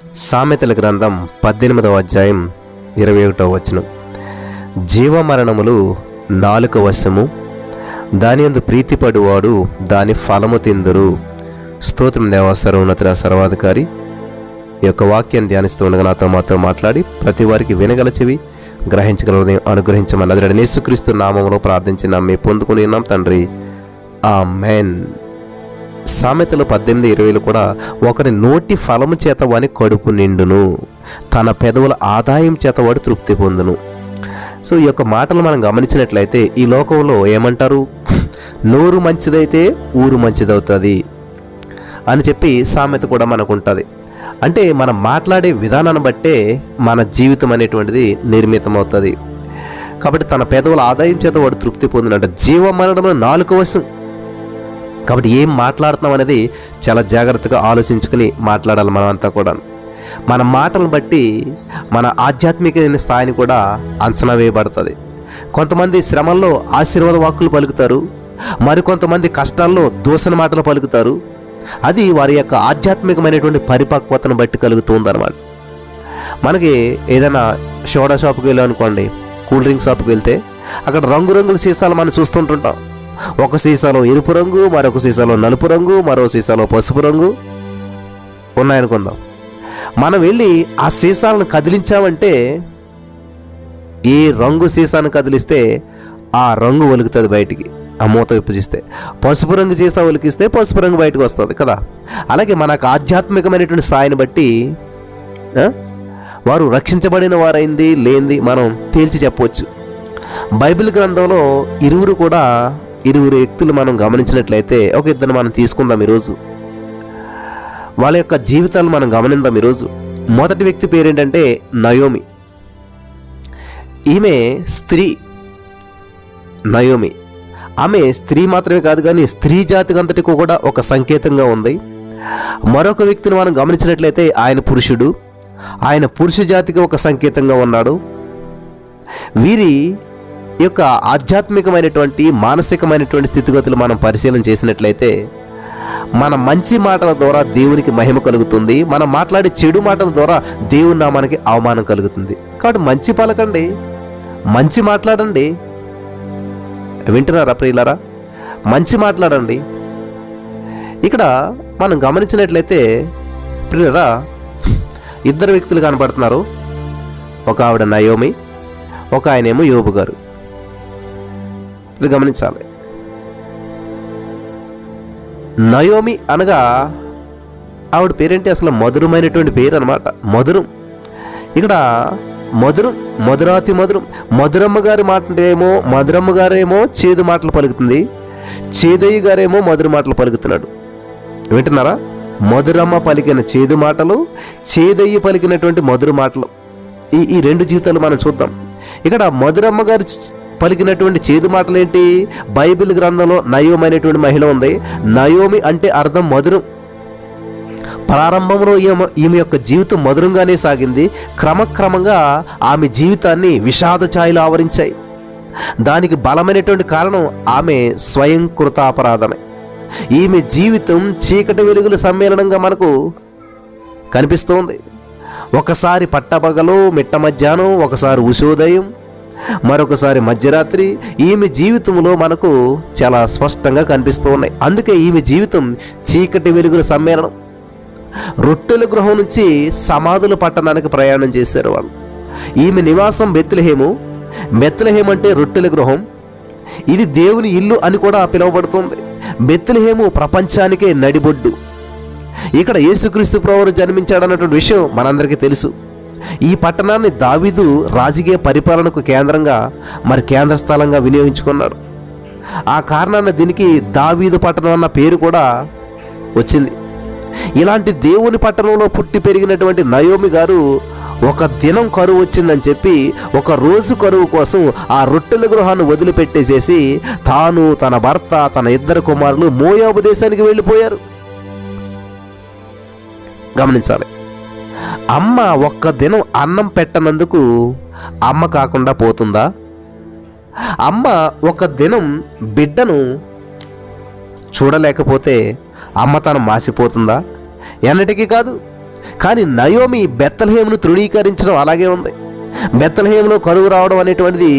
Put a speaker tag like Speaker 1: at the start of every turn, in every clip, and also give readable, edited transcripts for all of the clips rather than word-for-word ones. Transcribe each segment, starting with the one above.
Speaker 1: సామెతల గ్రంథం 18వ అధ్యాయం 21వ వచనం. జీవమరణములు నాలుక వశము, దాని యందు ప్రీతిపడువాడు దాని ఫలము తిందురు. స్తోత్రం దేవా, సర్వోన్నత సర్వాధికారి. ఈ యొక్క వాక్యాన్ని ధ్యానిస్తూ ఉండగా మాతో మాట్లాడి ప్రతి వారికి వినగల చెవి, గ్రహించగల హృదయం అనుగ్రహించమని అతడు యేసుక్రీస్తు నామములో ప్రార్థించి నమ్మి పొందుకుని ఉన్నాం తండ్రి, ఆమేన్. సామెతలు 18:20 కూడా, ఒకరి నోటి ఫలము చేత వాని కడుపు నిండును, తన పెదవుల ఆదాయం చేత వాడు తృప్తి పొందును. సో ఈ యొక్క మాటలు మనం గమనించినట్లయితే ఈ లోకంలో ఏమంటారు, నోరు మంచిదైతే ఊరు మంచిదవుతుంది అని చెప్పి సామెత కూడా మనకు ఉంటుంది. అంటే మనం మాట్లాడే విధానాన్ని బట్టే మన జీవితం అనేటువంటిది నిర్మితం అవుతుంది. కాబట్టి తన పెదవుల ఆదాయం చేత వాడు తృప్తి పొందినట్ట. జీవమరణము నాలుక వశం. కాబట్టి ఏం మాట్లాడుతున్నాం అనేది చాలా జాగ్రత్తగా ఆలోచించుకుని మాట్లాడాలి. మనమంతా కూడా మన మాటలను బట్టి మన ఆధ్యాత్మిక స్థాయిని కూడా అంచనా వేయబడుతుంది. కొంతమంది శ్రమల్లో ఆశీర్వాద వాక్కులు పలుకుతారు, మరికొంతమంది కష్టాల్లో దూషణ మాటలు పలుకుతారు. అది వారి యొక్క ఆధ్యాత్మికమైనటువంటి పరిపక్వతను బట్టి కలుగుతుందన్నమాట. మనకి ఏదైనా సోడా షాప్కి వెళ్ళాం అనుకోండి, కూల్ డ్రింక్ షాప్కి వెళ్తే అక్కడ రంగురంగుల సీసాలు మనం చూస్తుంటుంటాం. ఒక సీసాలో ఎరుపు రంగు, మరొక సీసాలో నలుపు రంగు, మరో సీసాలో పసుపు రంగు ఉన్నాయనుకుందాం. మనం వెళ్ళి ఆ సీసాలను కదిలించామంటే, ఏ రంగు సీసాను కదిలిస్తే ఆ రంగు ఒలుగుతుంది బయటికి, ఆ మూత విప్పజిస్తే. పసుపు రంగు సీసా ఒలికిస్తే పసుపు రంగు బయటకు వస్తుంది కదా. అలాగే మనకు ఆధ్యాత్మికమైనటువంటి స్థాయిని బట్టి వారు రక్షించబడిన వారైంది లేనిది మనం తేల్చి చెప్పవచ్చు. బైబిల్ గ్రంథంలో ఇరువురు వ్యక్తులు మనం గమనించినట్లయితే, ఒక ఇద్దరు మనం తీసుకుందాం ఈరోజు. వాళ్ళ యొక్క జీవితాలు మనం గమనిద్దాం ఈరోజు. మొదటి వ్యక్తి పేరేంటంటే నయోమి. ఈమె స్త్రీ. నయోమి ఆమె స్త్రీ మాత్రమే కాదు కానీ స్త్రీ జాతికి అంతటికి కూడా ఒక సంకేతంగా ఉంది. మరొక వ్యక్తిని మనం గమనించినట్లయితే ఆయన పురుషుడు. ఆయన పురుష జాతికి ఒక సంకేతంగా ఉన్నాడు. వీరి యొక్క ఆధ్యాత్మికమైనటువంటి మానసికమైనటువంటి స్థితిగతులు మనం పరిశీలన చేసినట్లయితే, మన మంచి మాటల ద్వారా దేవునికి మహిమ కలుగుతుంది, మనం మాట్లాడే చెడు మాటల ద్వారా దేవుని నామానికి అవమానం కలుగుతుంది. కాబట్టి మంచి పలకండి, మంచి మాట్లాడండి. వింటున్నారా ప్రియులారా? మంచి మాట్లాడండి. ఇక్కడ మనం గమనించినట్లయితే ప్రియులారా, ఇద్దరు వ్యక్తులు కనపడుతున్నారు. ఒక ఆవిడ నయోమి, ఒక ఆయనేమో యోబు గారు. ఇది గమనించాలి. నయోమి అనగా ఆవిడ పేరేంటి, అసలు మధురమైనటువంటి పేరు అనమాట. మధురం. ఇక్కడ మధురాతి మధురం. మధురమ్మ గారేమో చేదు మాటలు పలుకుతుంది, చేదయ్య గారేమో మధుర మాటలు పలుకుతున్నాడు. వింటున్నారా? మధురమ్మ పలికిన చేదు మాటలు, చేదయ్య పలికినటువంటి మధుర మాటలు. ఈ రెండు జీవితాలు మనం చూద్దాం. ఇక్కడ మధురమ్మ గారు పలికినటువంటి చేదు మాటలు ఏంటి? బైబిల్ గ్రంథంలో నయోమి అనేటువంటి మహిళ ఉంది. నయోమి అంటే అర్థం మధురం. ప్రారంభంలో ఈమె యొక్క జీవితం మధురంగానే సాగింది. క్రమక్రమంగా ఆమె జీవితాన్ని విషాద ఛాయలు ఆవరించాయి. దానికి బలమైనటువంటి కారణం ఆమె స్వయం కృతాపరాధమే. ఈమె జీవితం చీకటి వెలుగుల సమ్మేళనంగా మనకు కనిపిస్తోంది. ఒకసారి పట్టపగలు, మిట్ట మధ్యాహ్నం, ఒకసారి ఉషోదయం, మరొకసారి మధ్యరాత్రి ఈమె జీవితంలో మనకు చాలా స్పష్టంగా కనిపిస్తూ ఉన్నాయి. అందుకే ఈమె జీవితం చీకటి వెలుగుల సమ్మేళనం. రొట్టెల గృహం నుంచి సమాధుల పట్టణానికి ప్రయాణం చేశారు వాళ్ళు. ఈమె నివాసం బెత్లెహేము. బెత్లెహేము అంటే రొట్టెల గృహం. ఇది దేవుని ఇల్లు అని కూడా పిలువబడుతుంది. బెత్లెహేము ప్రపంచానికే నడిబొడ్డు. ఇక్కడ యేసుక్రీస్తు ప్రభువు జన్మించాడన్నటువంటి విషయం మనందరికీ తెలుసు. ఈ పట్టణాన్ని దావీదు రాజకీయ పరిపాలనకు కేంద్రంగా, కేంద్ర స్థలంగా వినియోగించుకున్నాడు. ఆ కారణాన దీనికి దావీదు పట్టణం అన్న పేరు కూడా వచ్చింది. ఇలాంటి దేవుని పట్టణంలో పుట్టి పెరిగినటువంటి నయోమి గారు ఒక దినం కరువు వచ్చిందని చెప్పి, ఒక రోజు కరువు కోసం ఆ రొట్టెల గృహాన్ని వదిలిపెట్టేసేసి తాను, తన భర్త, తన ఇద్దరు కుమారులు మోయాబు దేశానికి వెళ్ళిపోయారు. గమనించాలి. అమ్మ ఒక్క దినం అన్నం పెట్టనందుకు అమ్మ కాకుండా పోతుందా? అమ్మ ఒక దినం బిడ్డను చూడలేకపోతే అమ్మ తను మాసిపోతుందా? ఎన్నటికీ కాదు. కానీ నయోమి బెత్లెహేమును తృణీకరించడం అలాగే ఉంది. బెత్లెహేములో కరువు రావడం అనేటువంటిది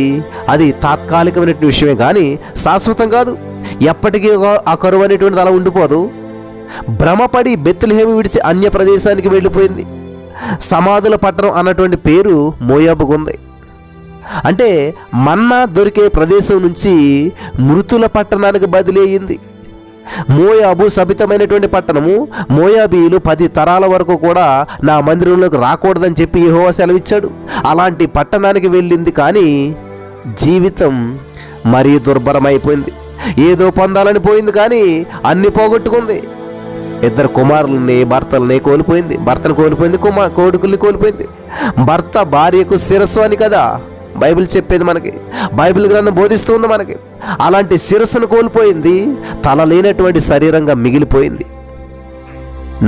Speaker 1: అది తాత్కాలికమైనటువంటి విషయమే కానీ శాశ్వతం కాదు. ఎప్పటికీ ఆ కరువు అనేటువంటిది అలా ఉండిపోదు. భ్రమపడి బెత్లెహేము విడిచి అన్య ప్రదేశానికి వెళ్ళిపోయింది. సమాధుల పట్టణం అన్నటువంటి పేరు మోయాబుకు ఉంది. అంటే మన్నా దొరికే ప్రదేశం నుంచి మృతుల పట్టణానికి బదిలీ అయ్యింది. మోయాబు సభితమైనటువంటి పట్టణము. మోయాబీయులు 10 తరాల వరకు కూడా నా మందిరంలోకి రాకూడదని చెప్పి యెహోవా సెలవిచ్చాడు. అలాంటి పట్టణానికి వెళ్ళింది. కానీ జీవితం మరీ దుర్భరమైపోయింది. ఏదో పొందాలని పోయింది కానీ అన్ని పోగొట్టుకుంది. 2 కుమారుల్ని భర్తల్ని కోల్పోయింది. భర్తను కోల్పోయింది, కొడుకుల్ని కోల్పోయింది. భర్త భార్యకు శిరస్సు అని కదా బైబిల్ చెప్పేది మనకి, బైబిల్ గ్రంథం బోధిస్తుంది మనకి. అలాంటి శిరస్సును కోల్పోయింది, తల లేనటువంటి శరీరంగా మిగిలిపోయింది.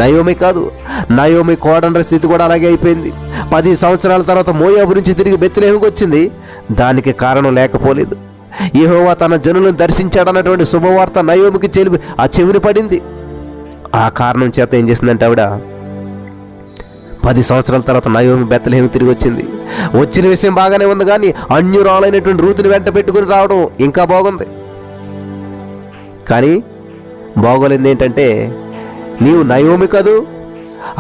Speaker 1: నయోమి కాదు, నయోమి కోడండ్ర స్థితి కూడా అలాగే అయిపోయింది. 10 సంవత్సరాల తర్వాత మోయాబు నుంచి తిరిగి బెత్లెహేముకు వచ్చింది. దానికి కారణం లేకపోలేదు. యెహోవా తన జనులను దర్శించాడన్నటువంటి శుభవార్త నయోమికి చెవిని పడింది. ఆ కారణం చేత ఏం చేసిందంటే ఆవిడ 10 సంవత్సరాల తర్వాత నయోమి బెత్లెహేము తిరిగి వచ్చింది. వచ్చిన విషయం బాగానే ఉంది కానీ అన్యురాలైనటువంటి రూతుని వెంట పెట్టుకుని రావడం ఇంకా బాగుంది. కానీ బాగోలేంది ఏంటంటే, నీవు నయోమి కదూ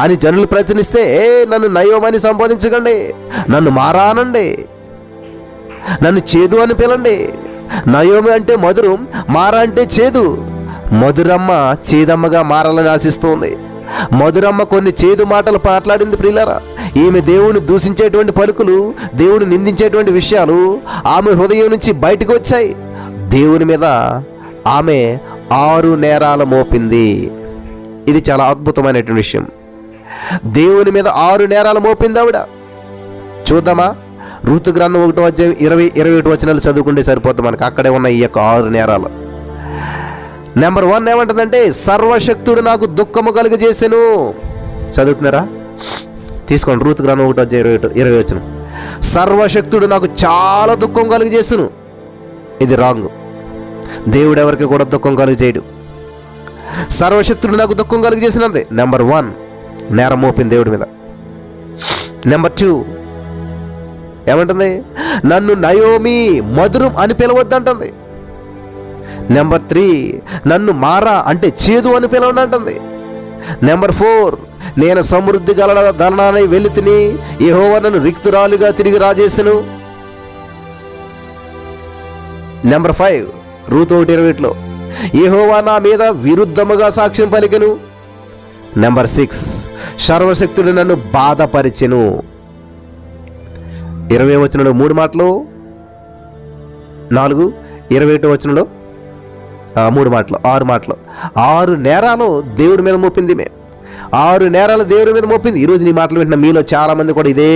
Speaker 1: అని జనులు ప్రతినిస్తే, నన్ను నయోమి అని సంబోధించకండి, నన్ను మారా అనండి, నన్ను చేదు అని పిలండి. నయోమి అంటే మధురం, మారా అంటే చేదు. మధురమ్మ చేదమ్మగా మారాలని ఆశిస్తుంది. మధురమ్మ కొన్ని చేదు మాటలు మాట్లాడింది ప్రియులారా. ఈమె దేవుని దూషించేటువంటి పలుకులు, దేవుని నిందించేటువంటి విషయాలు ఆమె హృదయం నుంచి బయటకు వచ్చాయి. దేవుని మీద ఆమె 6 నేరాలు మోపింది. ఇది చాలా అద్భుతమైనటువంటి విషయం. దేవుని మీద 6 నేరాలు మోపింది ఆవిడ. చూద్దామా? రూతు గ్రంథం 1వ అధ్యాయం 20-21 వచనాలు చదువుకుంటే సరిపోతుంది మనకు. అక్కడే ఉన్న ఈ యొక్క 6 నేరాలు. నెంబర్ 1 ఏమంటుందంటే, సర్వశక్తుడు నాకు దుఃఖము కలుగజేసెను. చదువుతున్నారా? తీసుకోండి, రూతు గ్రంథం 1వ అధ్యాయం 20 వచనం. సర్వశక్తుడు నాకు చాలా దుఃఖం కలుగజేసును. ఇది రాంగ్. దేవుడు ఎవరికి కూడా దుఃఖం కలుగజేయడు. సర్వశక్తుడు నాకు దుఃఖం కలుగజేసినంతే. నెంబర్ 1 నేరం మోపింది దేవుడి మీద. నెంబర్ 2 ఏమంటుంది? నన్ను నయోమి మధురం అని పిలవద్దంటుంది. నెంబర్ 3 నన్ను మారా అంటే చేదు అని పిలవండి అంటుంది. నెంబర్ 4 నేను సమృద్ధి గల ధనాన్ని వెళ్ళి తిని యెహోవా నన్ను రిక్తురాలుగా తిరిగి రాజేసెను. నెంబర్ 5 రూతు 1:20 యెహోవా నా మీద విరుద్ధముగా సాక్ష్యం పలికెను. నెంబర్ 6 సర్వశక్తుడు నన్ను బాధపరిచెను. 20వ వచనంలో 3 మాటలు, 4 21వ వచనంలో 3 మాటలు, 6 మాటలు. 6 నేరాలు దేవుడి మీద మోపింది. 6 నేరాలు దేవుడి మీద మోపింది. ఈరోజు నీ మాటలు వింటున్న మీలో చాలామంది కూడా ఇదే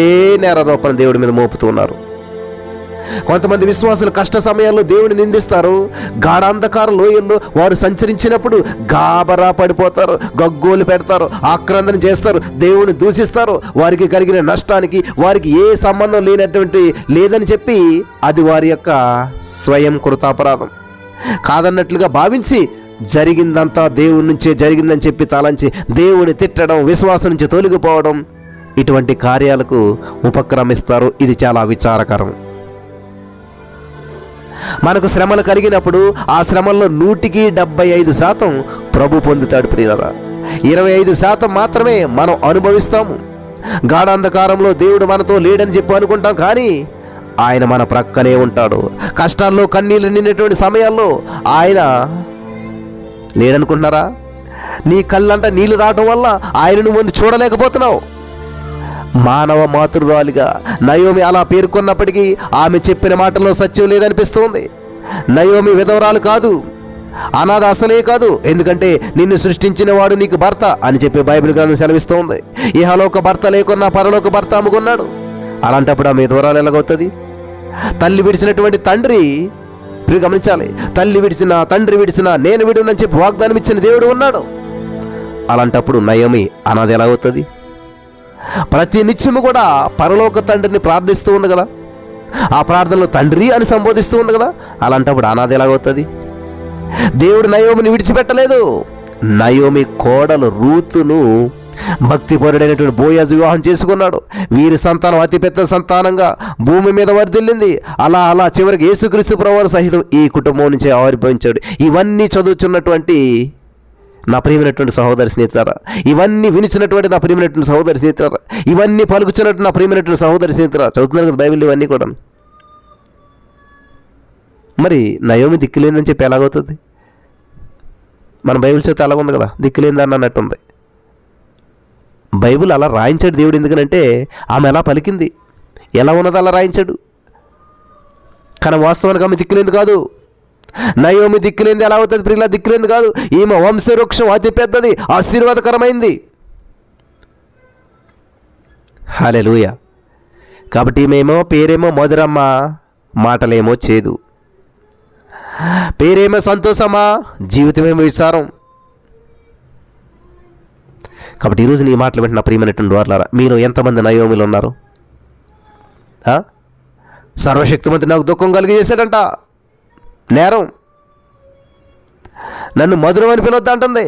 Speaker 1: నేరారోపణ దేవుడి మీద మోపుతూ ఉన్నారు. కొంతమంది విశ్వాసులు కష్ట సమయాల్లో దేవుని నిందిస్తారు. గాఢాంధకార లోయల్లో వారు సంచరించినప్పుడు గాబరా పడిపోతారు, గగ్గోలు పెడతారు, ఆక్రందన చేస్తారు, దేవుని దూషిస్తారు. వారికి కలిగిన నష్టానికి వారికి ఏ సంబంధం లేదని చెప్పి అది వారి యొక్క స్వయం కృతాపరాధం. కాదన్నట్లుగా భావించి జరిగిందంతా దేవుడి నుంచే జరిగిందని చెప్పి తలంచి దేవుని తిట్టడం, విశ్వాసం నుంచి తొలగిపోవడం, ఇటువంటి కార్యాలకు ఉపక్రమిస్తారు. ఇది చాలా విచారకరం. మనకు శ్రమలు కలిగినప్పుడు ఆ శ్రమల్లో 175% ప్రభు పొందుతాడు ప్రియులారా. 25% మాత్రమే మనం అనుభవిస్తాము. గాఢాంధకారంలో దేవుడు మనతో లేడని చెప్పి అనుకుంటాం, కానీ ఆయన మన ప్రక్కనే ఉంటాడు. కష్టాల్లో కన్నీళ్ళు నిండినటువంటి సమయాల్లో ఆయన లేడనుకుంటున్నారా? నీ కళ్ళంట నీళ్లు రావటం వల్ల ఆయనను ముందు చూడలేకపోతున్నావు. మానవ మాతృరాలిగా నయోమి అలా పేర్కొన్నప్పటికీ ఆమె చెప్పిన మాటల్లో సత్యం లేదనిపిస్తుంది. నయోమి విధవరాలు కాదు, అనాథ అసలే కాదు. ఎందుకంటే నిన్ను సృష్టించిన వాడు నీకు భర్త అని చెప్పి బైబిల్ గ్రంథం సెలవిస్తోంది. ఇహలోక భర్త లేకున్నా పరలోక భర్త అమ్ముకున్నాడు. అలాంటప్పుడు ఆమె విధవరాలు ఎలాగవుతుంది? తల్లి విడిచినటువంటి తండ్రి, గమనించాలి, తల్లి విడిచిన తండ్రి విడిచిన నేను విడునని చెప్పి వాగ్దానం ఇచ్చిన దేవుడు ఉన్నాడు. అలాంటప్పుడు నయోమి అనాథ ఎలా అవుతుంది? ప్రతి నిత్యము కూడా పరలోక తండ్రిని ప్రార్థిస్తూ ఉంది కదా, ఆ ప్రార్థనలో తండ్రి అని సంబోధిస్తూ ఉంది కదా. అలాంటప్పుడు అనాథ ఎలాగవుతుంది? దేవుడు నయోమిని విడిచిపెట్టలేదు. నయోమి కోడలు రూతును భక్తిపరుడైనటువంటి బోయాజు వివాహం చేసుకున్నాడు. వీరి సంతానం అతిపెద్ద సంతానంగా భూమి మీద వర్ధిల్లింది. అలా అలా చివరికి యేసుక్రీస్తు ప్రభువు సహితం ఈ కుటుంబం నుంచి ఆవిర్భవించాడు. ఇవన్నీ చదువుతున్నటువంటి నా ప్రియమైనటువంటి సహోదరి స్నేహితులారా, ఇవన్నీ వినిచినటువంటి నా ప్రియమైనటువంటి సహోదరి స్నేహితులారా, ఇవన్నీ పలుకుతున్నట్టు నా ప్రియమైనటువంటి సహోదరి స్నేహితులారా, చదువుతున్నారు కదా బైబిల్ ఇవన్నీ కూడా. మరి నయోమి దిక్కులేదని చెప్పి ఎలాగవుతుంది? మన బైబిల్ చేత అలాగ ఉంది కదా, దిక్కులేందని అన్నట్టుంది. బైబిల్ అలా రాయించాడు దేవుడు. ఎందుకనంటే ఆమె ఎలా పలికింది, ఎలా ఉన్నదో అలా రాయించాడు. కానీ వాస్తవానికి ఆమె దిక్కులేంది కాదు. నయోమి దిక్కులేంది ఎలా అవుతుంది ప్రియులా? దిక్కులేంది కాదు. ఈమె వంశవృక్షం అతి పెద్దది, ఆశీర్వాదకరమైంది. హల్లెలూయా. కాబట్టి ఈమెమో పేరేమో మధురమ్మ, మాటలేమో చేదు. పేరేమో సంతోషమా, జీవితమేమో విచారం. కాబట్టి ఈరోజు నీ మాటలు వింటున్న ప్రియమైనటువంటి వారులారా, మీరు ఎంతమంది నయోమిలు ఉన్నారు? సర్వశక్తిమంతుడు నాకు దుఃఖం కలిగజేశాడంట, నేరం. నన్ను మధురం అని పిలవద్దు అంటుంది,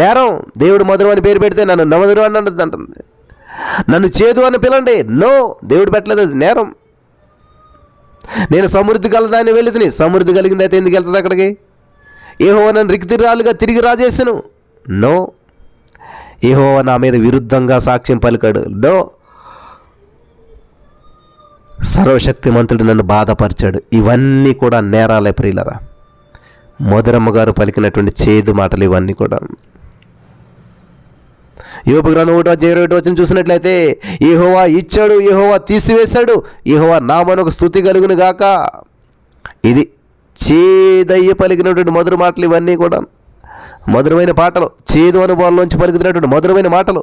Speaker 1: నేరం. దేవుడు మధురం అని పేరు పెడితే నన్ను నమధురం అని అంటుంది. నన్ను చేదు అని పిలండి, నో, దేవుడు పెట్టలేదు, అది నేరం. నేను సమృద్ధి కలదాన్ని వెళ్ళింది, సమృద్ధి కలిగింది అయితే ఎందుకు వెళ్తుంది అక్కడికి? యెహోవా నన్ను రిక్తిరాలుగా తిరిగి రాజేసాను, నో. యెహోవా నా మీద విరుద్ధంగా సాక్ష్యం పలికాడు, నో. సర్వశక్తిమంతుడు నన్ను బాధపరిచాడు, ఇవన్నీ కూడా నేరాలే ప్రియులరా. మధురమ్మ గారు పలికినటువంటి చేదు మాటలు ఇవన్నీ కూడా. యోబు గ్రంథం 1:21 చూసినట్లయితే, యెహోవా ఇచ్చాడు, యెహోవా తీసివేశాడు, యెహోవా నామమునకు స్తుతి కలుగును గాక. ఇది చేదయ్య పలికినటువంటి మధుర మాటలు ఇవన్నీ కూడా. మధురమైన పాటలు, చేదు అనుభవాల్లోంచి పలుకుతున్నటువంటి మధురమైన మాటలు.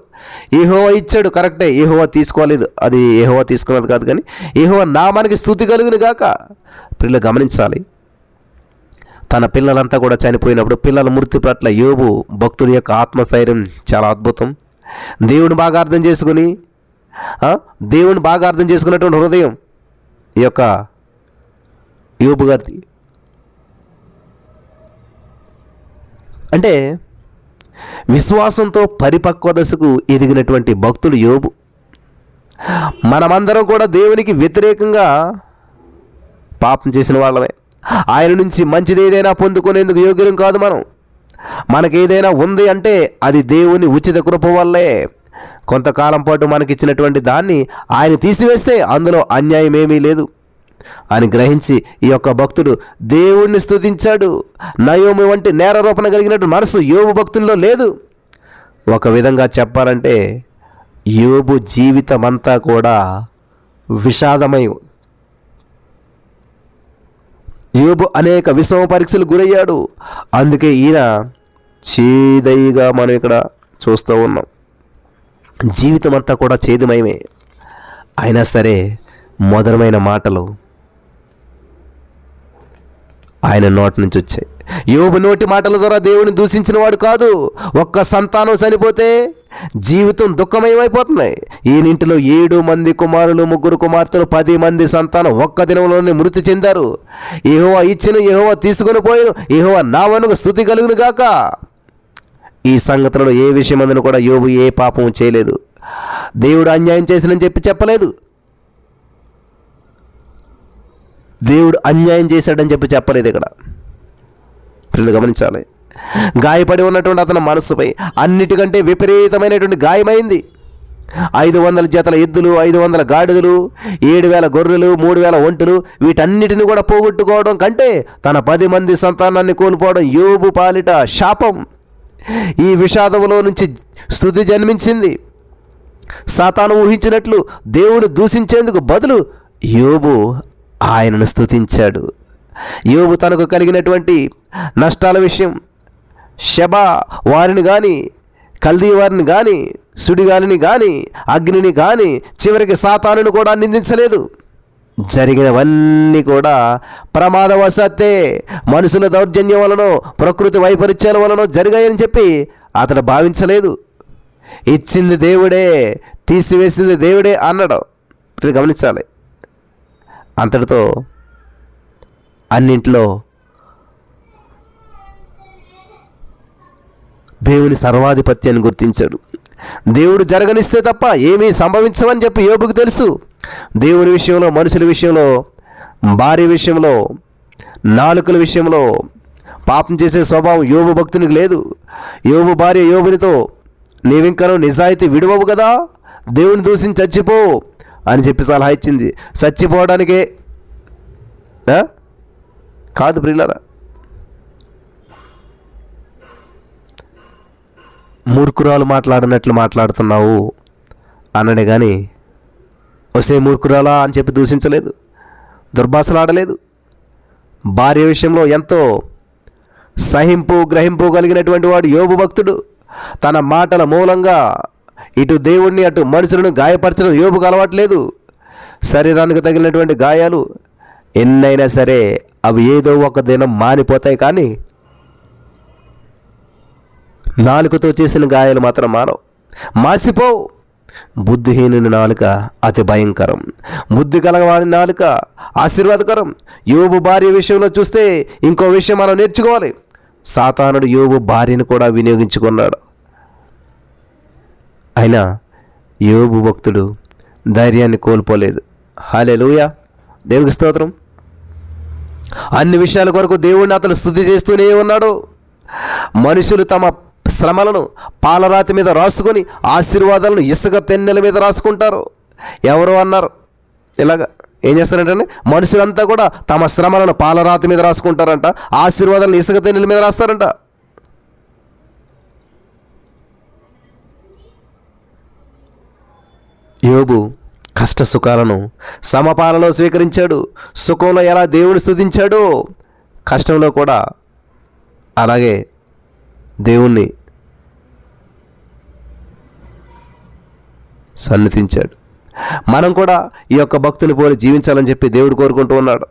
Speaker 1: యెహోవా ఇచ్చాడు, కరెక్టే, యెహోవా తీసుకోలేదు, అది యెహోవా తీసుకున్నది కాదు, కానీ యెహోవా నామానికి స్తుతి కలుగును గాక. పిల్లలు గమనించాలి, తన పిల్లలంతా కూడా చనిపోయినప్పుడు పిల్లల మృతి పట్ల యోబు భక్తుడి యొక్క ఆత్మస్థైర్యం చాలా అద్భుతం. దేవుని బాగా అర్థం చేసుకున్నటువంటి హృదయం ఈ యొక్క యోబు గారిది. అంటే విశ్వాసంతో పరిపక్వ దశకు ఎదిగినటువంటి భక్తుడు యోబు. మనమందరం కూడా దేవునికి వ్యతిరేకంగా పాపం చేసిన వాళ్ళమే. ఆయన నుంచి మంచిది ఏదైనా పొందుకునేందుకు యోగ్యం కాదు మనం. మనకేదైనా ఉంది అంటే అది దేవుని ఉచిత కృప వల్లే. కొంతకాలం పాటు మనకిచ్చినటువంటి దాన్ని ఆయన తీసివేస్తే అందులో అన్యాయం ఏమీ లేదు అని గ్రహించి ఈ యొక్క భక్తుడు దేవుణ్ణి స్తుతించాడు. నయోమి వంటి నేరారోపణ కలిగినట్టు మనసు యోబు భక్తుల్లో లేదు. ఒక విధంగా చెప్పాలంటే యోబు జీవితం అంతా కూడా విషాదమయం. యోబు అనేక విషమ పరీక్షలు గురయ్యాడు. అందుకే ఈయన చేదయ్యగా మనం ఇక్కడ చూస్తూ ఉన్నాం. జీవితం అంతా కూడా చేదుమయమే. అయినా సరే మధురమైన మాటలు ఆయన నోటి నుంచి వచ్చాయి. యోబు నోటి మాటల ద్వారా దేవుని దూషించిన వాడు కాదు. ఒక్క సంతానం చనిపోతే జీవితం దుఃఖమయమైపోతుంది. ఈయనింటిలో 7 మంది కుమారులు 3 కుమార్తెలు 10 మంది సంతానం ఒక్క దినంలోనే మృతి చెందారు. యెహోవా ఇచ్చిన, యెహోవా తీసుకొని పోయిన, యెహోవా నామమునకు స్తుతి కలుగును గాక. ఈ సంగతులలో ఏ విషయమందును కూడా యోబు ఏ పాపం చేయలేదు. దేవుడు అన్యాయం చేసినని చెప్పలేదు. దేవుడు అన్యాయం చేశాడని చెప్పలేదు ఇక్కడ. పిల్లలు గమనించాలి, గాయపడి ఉన్నటువంటి అతని మనస్సుపై అన్నిటికంటే విపరీతమైనటువంటి గాయమైంది. 500 జతల ఎద్దులు, 500 గాడిదలు, 7,000 గొర్రెలు, 3,000 ఒంటెలు, వీటన్నిటిని కూడా పోగొట్టుకోవడం కంటే తన 10 మంది సంతానాన్ని కోల్పోవడం యోబు పాలిట శాపం. ఈ విషాదంలో నుంచి స్తుతి జన్మించింది. సాతాను ఊహించినట్లు దేవుడు దూషించేందుకు బదులు యోబు ఆయనను స్తుతించాడు. యోబు తనకు కలిగినటువంటి నష్టాల విషయం షెబా వారిని కానీ, కల్దీ వారిని కానీ, సుడిగాలిని కానీ, అగ్నిని కానీ, చివరికి సాతానును కూడా నిందించలేదు. జరిగినవన్నీ కూడా ప్రమాదవశాత్తే, మనుషుల దౌర్జన్యం వలనో ప్రకృతి వైపరీత్యాల వలనో జరిగాయని చెప్పి అతడు భావించలేదు. ఇచ్చింది దేవుడే, తీసివేసింది దేవుడే అన్నాడు. గమనించాలి, అంతటితో అన్నింటిలో దేవుని సర్వాధిపత్యాన్ని గుర్తించాడు. దేవుడు జరగనిస్తే తప్ప ఏమీ సంభవించవని చెప్పి యోబుకు తెలుసు. దేవుని విషయంలో, మనుషుల విషయంలో, భార్య విషయంలో, నాలుకల విషయంలో పాపం చేసే స్వభావం యోబు భక్తునికి లేదు. యోబు భార్య యోబునితో నీవింకను నిజాయితీ విడువవు కదా, దేవుని దూషించి చచ్చిపో అని చెప్పి సలహా ఇచ్చింది. చచ్చిపోవడానికే కాదు ప్రియులారా. మూర్ఖురాలు మాట్లాడినట్లు మాట్లాడుతున్నావు అన్ననే కానీ వసే మూర్ఖురాలా అని చెప్పి దూషించలేదు, దుర్భాషలాడలేదు. భార్య విషయంలో ఎంతో సహింపు గ్రహింపు కలిగినటువంటి వాడు యోబు భక్తుడు. తన మాటల మూలంగా ఇటు దేవుణ్ణి అటు మనుషులను గాయపరచడం యోబుకు అలవాట్లేదు. శరీరానికి తగిలినటువంటి గాయాలు ఎన్నైనా సరే అవి ఏదో ఒక దినం మానిపోతాయి, కానీ నాలుకతో చేసిన గాయాలు మాత్రం మాసిపోవు. బుద్ధిహీనుని నాలుక అతి భయంకరం, బుద్ధి కలగవాని నాలుక ఆశీర్వాదకరం. యోబు భార్య విషయంలో చూస్తే ఇంకో విషయం మనం నేర్చుకోవాలి. సాతానుడు యోబు భార్యను కూడా వినియోగించుకున్నాడు. అయినా యోబు భక్తుడు ధైర్యాన్ని కోల్పోలేదు. హల్లెలూయా, దేవునికి స్తోత్రం. అన్ని విషయాల కొరకు దేవుణ్ణి అతను స్తుతి చేస్తూనే ఉన్నాడు. మనుషులు తమ శ్రమలను పాలరాతి మీద రాసుకొని ఆశీర్వాదాలను ఇసుక తెన్నెల మీద రాసుకుంటారు. ఎవరు అన్నారు ఇలాగా? ఏం చేస్తారంటే మనుషులంతా కూడా తమ శ్రమలను పాలరాతి మీద రాసుకుంటారంట, ఆశీర్వాదాలను ఇసుక తెన్నెల మీద రాస్తారంట. యోబు కష్ట సుఖాలను సమపాలలో స్వీకరించాడు. సుఖంలో ఎలా దేవుని స్తుతించాడో కష్టంలో కూడా అలాగే దేవుణ్ణి సన్నిధించాడు. మనం కూడా ఈ యొక్క భక్తుని పోలి జీవించాలని చెప్పి దేవుడు కోరుకుంటూ ఉన్నాడు.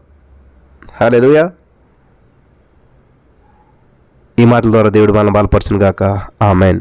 Speaker 1: హల్లెలూయా. ఈ మాటల ద్వారా దేవుడు మనల్ని బలపరచును గాక. ఆమేన్.